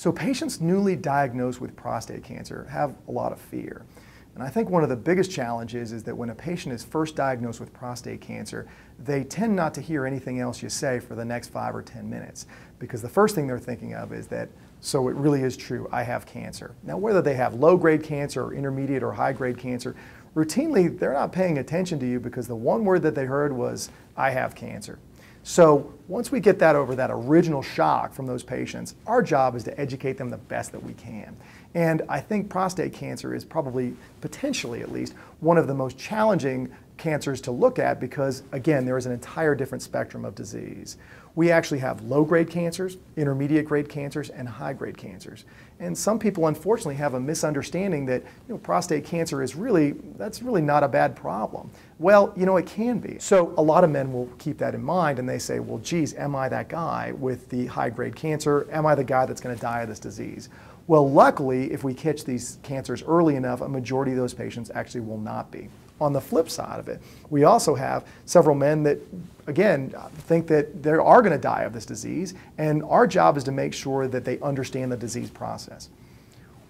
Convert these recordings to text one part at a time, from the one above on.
So patients newly diagnosed with prostate cancer have a lot of fear. And I think one of the biggest challenges is that when a patient is first diagnosed with prostate cancer, they tend not to hear anything else you say for the next 5 or 10 minutes. Because the first thing they're thinking of is that, so it really is true, I have cancer. Now, whether they have low-grade cancer or intermediate or high-grade cancer, routinely they're not paying attention to you because the one word that they heard was, I have cancer. So once we get that over that original shock from those patients, our job is to educate them the best that we can. And I think prostate cancer is probably, potentially at least, one of the most challenging cancers to look at because, again, there is an entire different spectrum of disease. We actually have low-grade cancers, intermediate-grade cancers, and high-grade cancers. And some people, unfortunately, have a misunderstanding that prostate cancer is that's really not a bad problem. Well, it can be. So a lot of men will keep that in mind and they say, well, geez, am I that guy with the high-grade cancer? Am I the guy that's going to die of this disease? Well, luckily, if we catch these cancers early enough, a majority of those patients actually will not be. On the flip side of it, we also have several men that, again, think that they are going to die of this disease, and our job is to make sure that they understand the disease process.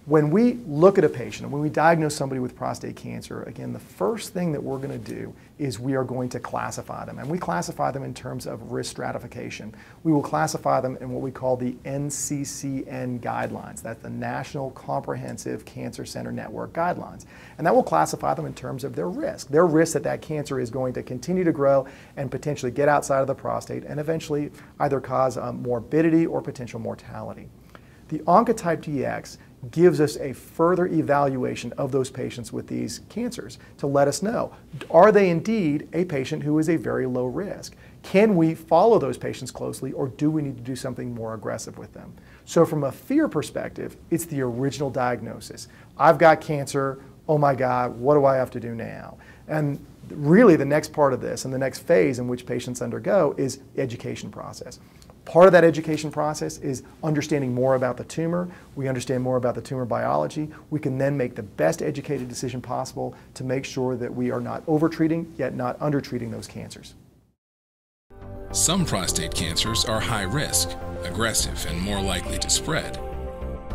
When we look at a patient, and when we diagnose somebody with prostate cancer, again, the first thing that we're going to do is we are going to classify them. And we classify them in terms of risk stratification. We will classify them in what we call the NCCN guidelines. That's the National Comprehensive Cancer Center Network guidelines. And that will classify them in terms of their risk that that cancer is going to continue to grow and potentially get outside of the prostate and eventually either cause morbidity or potential mortality. The Oncotype DX gives us a further evaluation of those patients with these cancers to let us know, are they indeed a patient who is a very low risk? Can we follow those patients closely, or do we need to do something more aggressive with them? So from a fear perspective, it's the original diagnosis. I've got cancer, oh my God, what do I have to do now? And really the next part of this and the next phase in which patients undergo is the education process. Part of that education process is understanding more about the tumor. We understand more about the tumor biology. We can then make the best educated decision possible to make sure that we are not overtreating, yet not undertreating those cancers. Some prostate cancers are high risk, aggressive, and more likely to spread.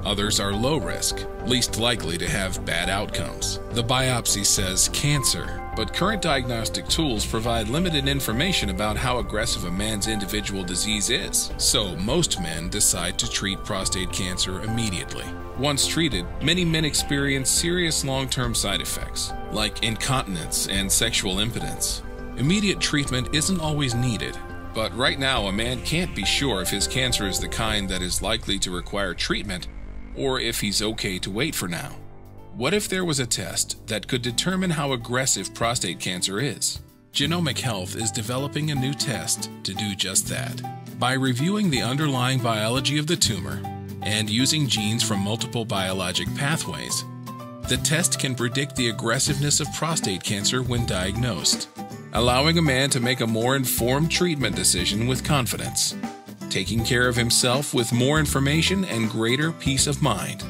Others are low risk, least likely to have bad outcomes. The biopsy says cancer, but current diagnostic tools provide limited information about how aggressive a man's individual disease is. So most men decide to treat prostate cancer immediately. Once treated, many men experience serious long-term side effects, like incontinence and sexual impotence. Immediate treatment isn't always needed, but right now a man can't be sure if his cancer is the kind that is likely to require treatment or if he's okay to wait for now. What if there was a test that could determine how aggressive prostate cancer is? Genomic Health is developing a new test to do just that. By reviewing the underlying biology of the tumor and using genes from multiple biologic pathways, the test can predict the aggressiveness of prostate cancer when diagnosed, allowing a man to make a more informed treatment decision with confidence, taking care of himself with more information and greater peace of mind.